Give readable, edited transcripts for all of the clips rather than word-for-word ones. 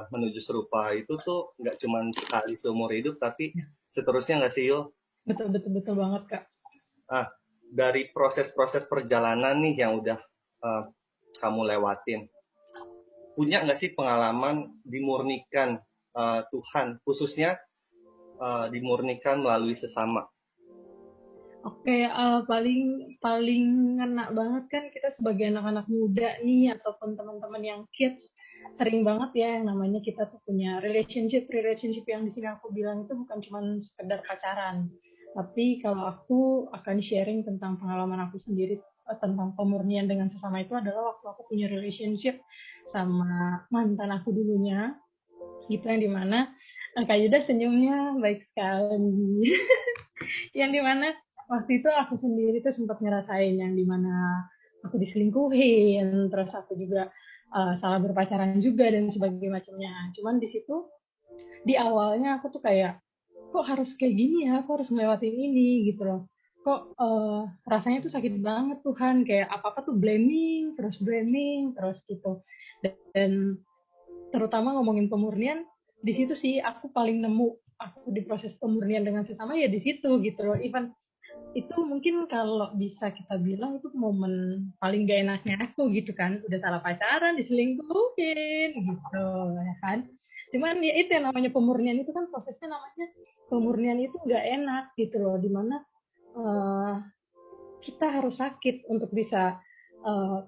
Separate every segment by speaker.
Speaker 1: menuju serupa itu tuh nggak cuma sekali seumur hidup, tapi seterusnya nggak sih, Yul?
Speaker 2: Betul, betul, betul banget, Kak.
Speaker 1: Ah, dari proses-proses perjalanan nih yang udah eh, kamu lewatin, punya nggak sih pengalaman dimurnikan Tuhan, khususnya dimurnikan melalui sesama?
Speaker 2: Oke, paling paling ngena banget kan kita sebagai anak-anak muda nih ataupun teman-teman yang kids sering banget ya yang namanya kita tuh punya relationship yang di sini aku bilang itu bukan cuma sekedar pacaran. Tapi kalau aku akan sharing tentang pengalaman aku sendiri tentang pemurnian dengan sesama itu adalah waktu aku punya relationship sama mantan aku dulunya, gitu yang dimana Kak Yuda senyumnya baik sekali. Yang dimana waktu itu aku sendiri tuh sempat ngerasain yang dimana aku diselingkuhin, terus aku juga salah berpacaran juga dan sebagainya macamnya. Cuman di situ di awalnya aku tuh kayak kok harus kayak gini ya, aku harus ngelewatin ini gitu loh. Kok rasanya tuh sakit banget Tuhan, kayak apa-apa tuh blaming terus gitu. Dan terutama ngomongin pemurnian, di situ sih aku paling nemu aku di proses pemurnian dengan sesama ya di situ gitu loh. Even itu mungkin kalau bisa kita bilang itu momen paling gak enaknya aku gitu kan, udah salah pacaran diselingkuhin gitu ya kan. Cuman ya itu yang namanya pemurnian itu kan prosesnya namanya pemurnian itu nggak enak gitu loh, dimana uh, kita harus sakit untuk bisa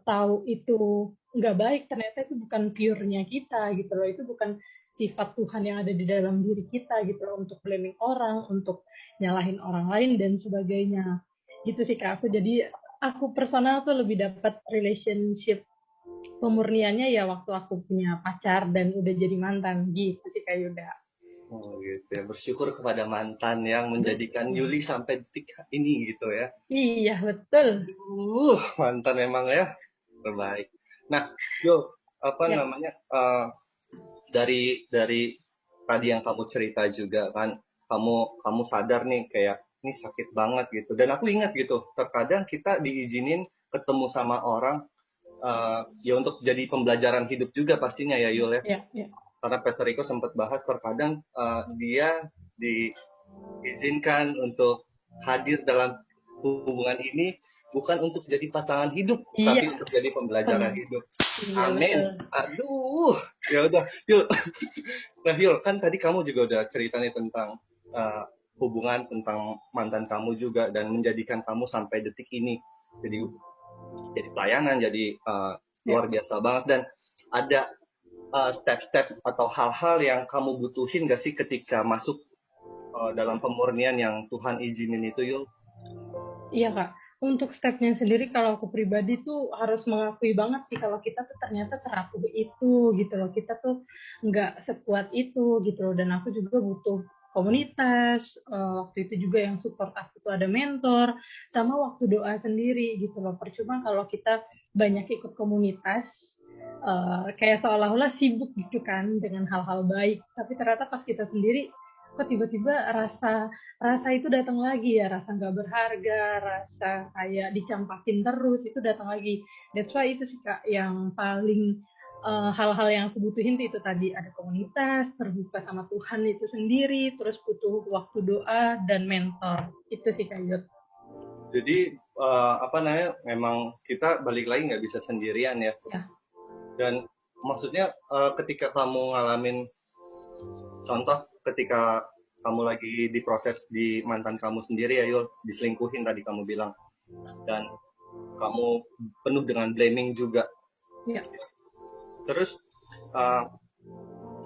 Speaker 2: tahu itu nggak baik, ternyata itu bukan pure-nya kita gitu loh, itu bukan sifat Tuhan yang ada di dalam diri kita gitu loh, untuk blaming orang, untuk nyalahin orang lain dan sebagainya gitu sih Kak. Aku jadi aku personal tuh lebih dapat relationship pemurniannya ya waktu aku punya pacar dan udah jadi mantan gitu sih Kak Yuda.
Speaker 1: Oh gitu ya, bersyukur kepada mantan yang menjadikan
Speaker 2: Betul.
Speaker 1: Yuli sampai detik ini gitu ya.
Speaker 2: Iya betul.
Speaker 1: Mantan emang ya terbaik. Nah, Yul, apa
Speaker 2: Ya,
Speaker 1: namanya? Dari tadi yang kamu cerita juga kan, kamu sadar nih kayak ini sakit banget gitu. Dan aku ingat gitu, terkadang kita diizinin ketemu sama orang ya untuk jadi pembelajaran hidup juga pastinya ya Yul ya.
Speaker 2: ya, ya.
Speaker 1: Karena Pastor Riko sempat bahas terkadang dia diizinkan untuk hadir dalam hubungan ini bukan untuk jadi pasangan hidup,
Speaker 2: Iya,
Speaker 1: tapi untuk jadi pembelajaran hidup.
Speaker 2: iya betul.
Speaker 1: Amin. Aduh, ya udah, yuk. Nah, Yul, kan tadi kamu juga udah cerita nih tentang uh, hubungan tentang mantan kamu juga dan menjadikan kamu sampai detik ini jadi pelayanan, jadi
Speaker 2: Ya.
Speaker 1: luar biasa banget. Dan ada step-step atau hal-hal yang kamu butuhin gak sih ketika masuk dalam pemurnian yang Tuhan izinin itu, Yul?
Speaker 2: Iya Kak, untuk stepnya sendiri kalau aku pribadi tuh harus mengakui banget sih kalau kita tuh ternyata serapuh itu gitu loh, kita tuh nggak sekuat itu gitu loh, dan aku juga butuh komunitas, waktu itu juga yang support aku tuh ada mentor, sama waktu doa sendiri gitu loh. Percuma kalau kita banyak ikut komunitas, kayak seolah-olah sibuk gitu kan dengan hal-hal baik, tapi ternyata pas kita sendiri kok tiba-tiba rasa rasa itu datang lagi ya, rasa nggak berharga, rasa kayak dicampakin terus itu datang lagi. That's why itu sih Kak yang paling hal-hal yang aku butuhin itu tadi, ada komunitas, terbuka sama Tuhan itu sendiri, terus butuh waktu doa dan mentor. Itu sih Kak Yud.
Speaker 1: Jadi apa namanya? Memang kita balik lagi nggak bisa sendirian ya.
Speaker 2: Ya.
Speaker 1: Dan maksudnya ketika kamu ngalamin contoh ketika kamu lagi diproses di mantan kamu sendiri ya Yul, diselingkuhin tadi kamu bilang, dan kamu penuh dengan blaming juga.
Speaker 2: Ya.
Speaker 1: Terus uh,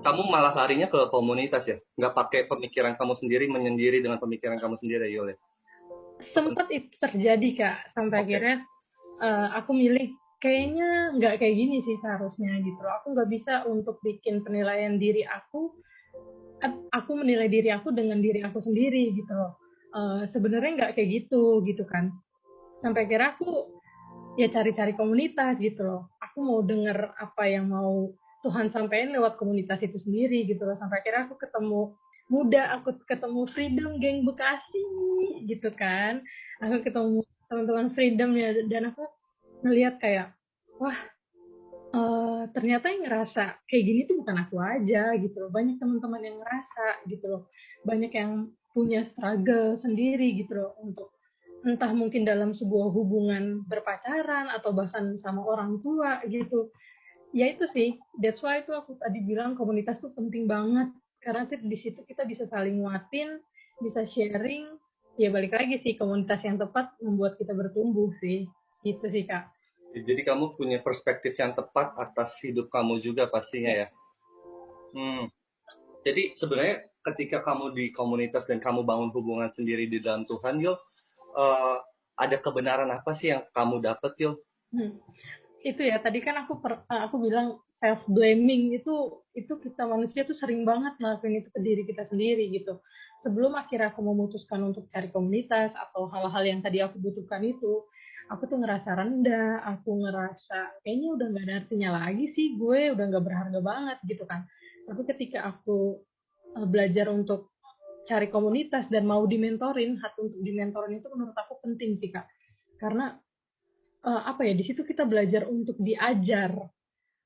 Speaker 1: kamu malah larinya ke komunitas ya, nggak pakai pemikiran kamu sendiri, menyendiri dengan pemikiran kamu sendiri ya Yul ya.
Speaker 2: Sempat itu terjadi Kak, sampai
Speaker 1: Oke.
Speaker 2: akhirnya aku milih kayaknya nggak kayak gini sih seharusnya gitu. Aku nggak bisa untuk bikin penilaian diri aku menilai diri aku dengan diri aku sendiri gitu loh. Sebenarnya nggak kayak gitu kan. Sampai kira aku ya cari-cari komunitas gitu loh. Aku mau denger apa yang mau Tuhan sampaikan lewat komunitas itu sendiri gitu loh. Sampai kira aku ketemu aku ketemu Freedom Geng Bekasi gitu kan. Aku ketemu teman-teman Freedom ya, dan aku ngelihat kayak wah, ternyata yang ngerasa kayak gini tuh bukan aku aja gitu loh. Banyak teman-teman yang ngerasa gitu loh. Banyak yang punya struggle sendiri gitu loh untuk entah mungkin dalam sebuah hubungan berpacaran atau bahkan sama orang tua gitu. Ya itu sih, that's why itu aku tadi bilang komunitas tuh penting banget. Karena di situ kita bisa saling nguatin, bisa sharing. Ya balik lagi sih, komunitas yang tepat membuat kita bertumbuh sih. Gitu sih, Kak.
Speaker 1: Jadi kamu punya perspektif yang tepat atas hidup kamu juga pastinya
Speaker 2: Ya.
Speaker 1: ya. Hmm. Jadi sebenarnya ketika kamu di komunitas dan kamu bangun hubungan sendiri di dalam Tuhan, Yul, ada kebenaran apa sih yang kamu dapat, Yul?
Speaker 2: Hmm. Itu ya tadi kan aku bilang self blaming itu kita manusia tuh sering banget ngelakuin itu ke diri kita sendiri gitu. Sebelum akhirnya aku memutuskan untuk cari komunitas atau hal-hal yang tadi aku butuhkan itu, aku tuh ngerasa rendah, aku ngerasa kayaknya udah nggak ada artinya lagi sih, gue udah nggak berharga banget gitu kan. Tapi ketika aku belajar untuk cari komunitas dan mau dimentorin, hati untuk dimentorin itu menurut aku penting sih, Kak. Karena apa ya, di situ kita belajar untuk diajar,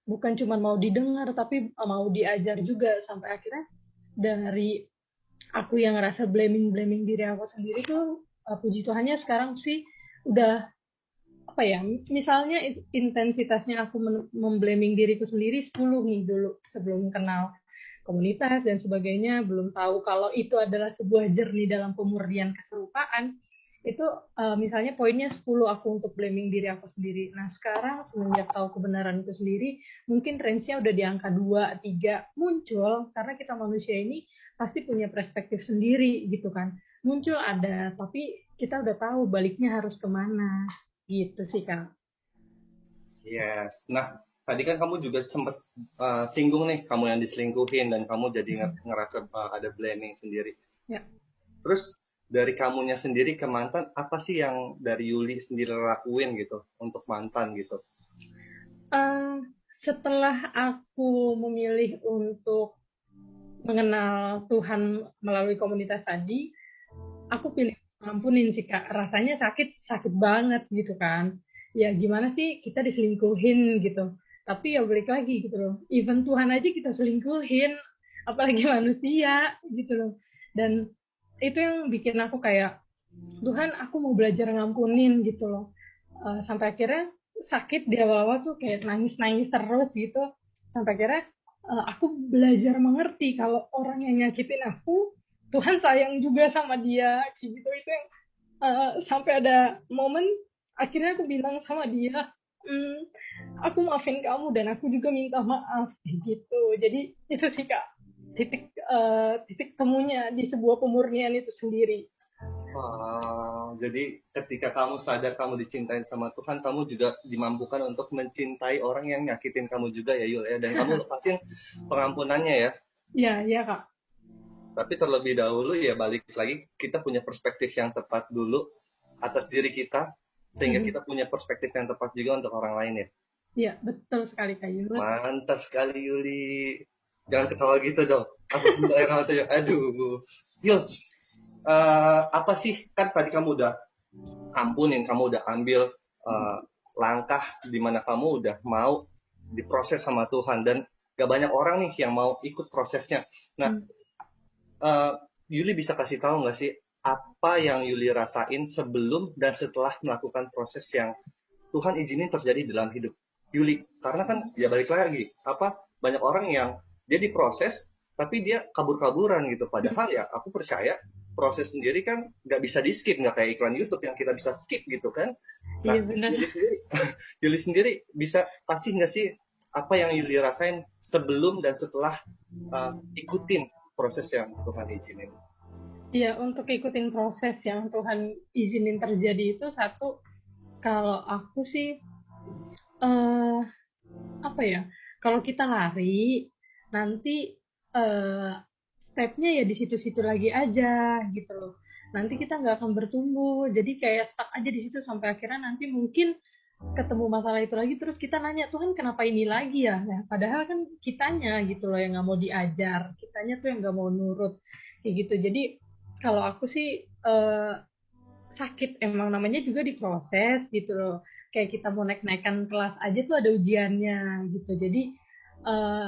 Speaker 2: bukan cuma mau didengar tapi mau diajar juga. Sampai akhirnya dari aku yang ngerasa blaming blaming diri aku sendiri tuh, puji Tuhannya sekarang sih udah apa ya, misalnya intensitasnya aku memblaming diriku sendiri 10 nih dulu sebelum kenal komunitas dan sebagainya, belum tahu kalau itu adalah sebuah journey dalam pemurnian keserupaan. Itu misalnya poinnya 10 aku untuk blaming diri aku sendiri. Nah sekarang semenjak tahu kebenaran itu sendiri, mungkin range-nya udah di angka 2, 3 muncul, karena kita manusia ini pasti punya perspektif sendiri gitu kan. Muncul ada, tapi kita udah tahu baliknya harus kemana. Gitu sih, Kak.
Speaker 1: Yes. Nah, tadi kan kamu juga sempat singgung nih, kamu yang diselingkuhin dan kamu jadi ngerasa ada blaming sendiri.
Speaker 2: Ya.
Speaker 1: Terus dari kamunya sendiri ke mantan, apa sih yang dari Yuli sendiri lakuin gitu untuk mantan gitu?
Speaker 2: Eh, Setelah aku memilih untuk mengenal Tuhan melalui komunitas tadi, aku pilih ngampunin sih, Kak. Rasanya sakit, sakit banget gitu kan. Ya gimana sih kita diselingkuhin gitu. Tapi ya balik lagi gitu loh. Even Tuhan aja kita selingkuhin, apalagi manusia gitu loh. Dan itu yang bikin aku kayak, Tuhan aku mau belajar ngampunin gitu loh. Sampai akhirnya sakit di awal-awal tuh kayak nangis-nangis terus gitu. Sampai akhirnya aku belajar mengerti kalau orang yang nyakitin aku, Tuhan sayang juga sama dia gitu. Itu yang sampai ada momen akhirnya aku bilang sama dia, "Hmm, aku maafin kamu dan aku juga minta maaf," gitu. Jadi itu sih, Kak, titik temunya di sebuah pemurnian itu sendiri.
Speaker 1: Jadi ketika kamu sadar kamu dicintain sama Tuhan, kamu juga dimampukan untuk mencintai orang yang nyakitin kamu juga ya Yul ya. Dan kamu lepasin pengampunannya ya.
Speaker 2: Ya, ya, Kak.
Speaker 1: Tapi terlebih dahulu ya balik lagi, kita punya perspektif yang tepat dulu atas diri kita, sehingga kita punya perspektif yang tepat juga untuk orang lain ya.
Speaker 2: Iya, betul sekali, Kak Yunus.
Speaker 1: Mantap sekali Yuli. Jangan ketawa gitu dong. Aku sudah yang tuh. Aduh. Yul, apa sih, kan tadi kamu udah ampunin, kamu udah ambil langkah di mana kamu udah mau diproses sama Tuhan dan gak banyak orang nih yang mau ikut prosesnya. Nah, Yuli bisa kasih tahu nggak sih apa yang Yuli rasain sebelum dan setelah melakukan proses yang Tuhan izinin terjadi dalam hidup Yuli? Karena kan ya balik lagi, banyak orang yang dia diproses tapi dia kabur-kaburan gitu. Padahal ya aku percaya proses sendiri kan nggak bisa di skip, nggak kayak iklan YouTube yang kita bisa skip gitu kan. Nah,
Speaker 2: Iya, benar.
Speaker 1: Yuli sendiri bisa kasih nggak sih apa yang Yuli rasain sebelum dan setelah ikutin proses yang Tuhan izinin?
Speaker 2: Iya, untuk ikutin proses yang Tuhan izinin terjadi itu, satu, kalau aku sih, eh apa ya, kalau kita lari, nanti stepnya ya di situ-situ lagi aja gitu loh. Nanti kita nggak akan bertumbuh, jadi kayak stuck aja di situ sampai akhirnya nanti mungkin ketemu masalah itu lagi, terus kita nanya, Tuhan kenapa ini lagi ya? Nah, padahal kan kitanya gitu loh yang nggak mau diajar, kitanya tuh yang nggak mau nurut kayak gitu. Jadi kalau aku sih sakit, emang namanya juga diproses gitu loh. Kayak kita mau naik-naikan kelas aja tuh ada ujiannya gitu. Jadi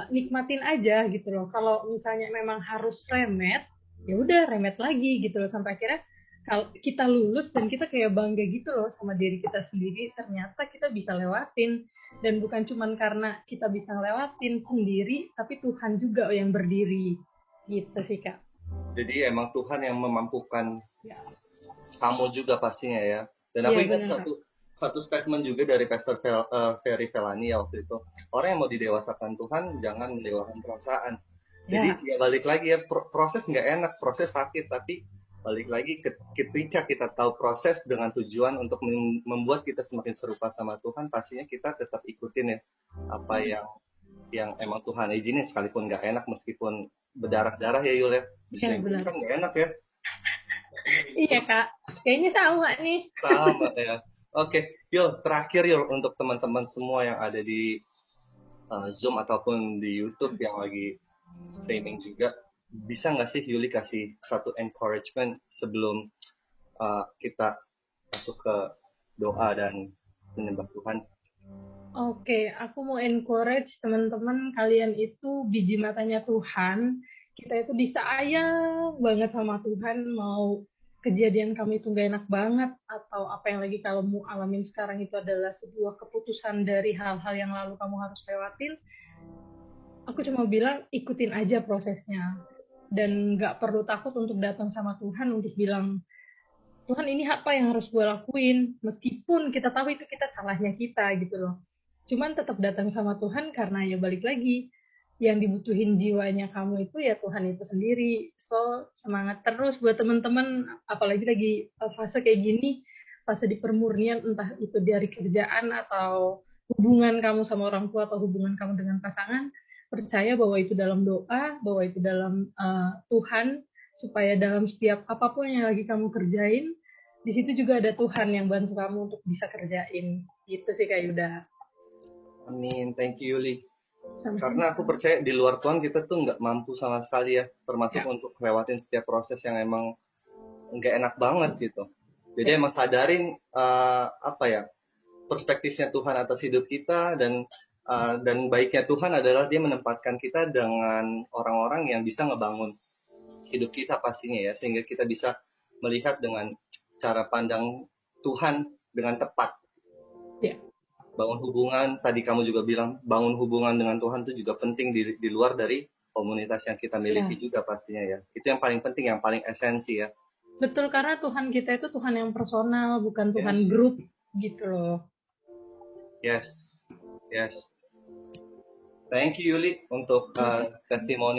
Speaker 2: nikmatin aja gitu loh. Kalau misalnya memang harus remet, ya udah remet lagi gitu loh sampai akhirnya kalau kita lulus dan kita kayak bangga gitu loh sama diri kita sendiri, ternyata kita bisa lewatin, dan bukan cuman karena kita bisa lewatin sendiri tapi Tuhan juga yang berdiri gitu sih Kak.
Speaker 1: Jadi emang Tuhan yang memampukan
Speaker 2: Ya,
Speaker 1: kamu juga pastinya ya. Dan aku
Speaker 2: iya
Speaker 1: ingat
Speaker 2: benar Kak.
Speaker 1: satu statement juga dari Pastor Ferry Felani ya waktu itu. Orang yang mau didewasakan Tuhan jangan mendewakan perasaan. Jadi
Speaker 2: Ya,
Speaker 1: ya balik lagi ya, proses nggak enak, proses sakit, tapi balik lagi ketika kita tahu proses dengan tujuan untuk membuat kita semakin serupa sama Tuhan, pastinya kita tetap ikutin ya apa yang emang Tuhan izinin, sekalipun nggak enak, meskipun berdarah-darah ya Yul ya.
Speaker 2: ya
Speaker 1: Diselingkuhin
Speaker 2: benar.
Speaker 1: kan nggak enak ya.
Speaker 2: Iya Kak, kayaknya sama nih.
Speaker 1: Sama ya. Oke, Yul, terakhir Yul, untuk teman-teman semua yang ada di Zoom ataupun di YouTube yang lagi streaming juga, bisa nggak sih Yuli kasih satu encouragement sebelum kita masuk ke doa dan menyembah Tuhan?
Speaker 2: Oke, aku mau encourage teman-teman kalian itu biji matanya Tuhan. Kita itu disayang banget sama Tuhan. Mau kejadian kamu itu gak enak banget atau apa yang lagi kamu alamin sekarang itu adalah sebuah keputusan dari hal-hal yang lalu kamu harus lewatin. Aku cuma bilang ikutin aja prosesnya dan gak perlu takut untuk datang sama Tuhan untuk bilang Tuhan ini apa yang harus gue lakuin meskipun kita tahu itu kita salahnya kita gitu loh, cuman tetap datang sama Tuhan karena ya balik lagi yang dibutuhin jiwanya kamu itu ya Tuhan itu sendiri. So semangat terus buat teman-teman, apalagi lagi fase kayak gini, fase di permurnian, entah itu dari kerjaan atau hubungan kamu sama orang tua atau hubungan kamu dengan pasangan. Percaya bahwa itu dalam doa, bahwa itu dalam Tuhan, supaya dalam setiap apapun yang lagi kamu kerjain, di situ juga ada Tuhan yang bantu kamu untuk bisa kerjain. Gitu sih Kak Yuda.
Speaker 1: Amin, thank you Yuli.
Speaker 2: Sama-sama.
Speaker 1: Karena aku percaya di luar Tuhan kita tuh nggak mampu sama sekali ya, termasuk
Speaker 2: Ya,
Speaker 1: untuk lewatin setiap proses yang emang nggak enak banget gitu. Jadi
Speaker 2: ya,
Speaker 1: emang sadarin apa ya, perspektifnya Tuhan atas hidup kita, dan baiknya Tuhan adalah dia menempatkan kita dengan orang-orang yang bisa ngebangun hidup kita pastinya ya, sehingga kita bisa melihat dengan cara pandang Tuhan dengan tepat.
Speaker 2: ya,
Speaker 1: Bangun hubungan, tadi kamu juga bilang bangun hubungan dengan Tuhan itu juga penting di luar dari komunitas yang kita miliki
Speaker 2: ya.
Speaker 1: juga pastinya ya. Itu yang paling penting, yang paling esensi ya.
Speaker 2: Betul, karena Tuhan kita itu Tuhan yang personal, bukan Tuhan
Speaker 1: Yes,
Speaker 2: grup gitu loh.
Speaker 1: yes, yes. Thank you Yuli untuk
Speaker 2: Ya,
Speaker 1: testimoni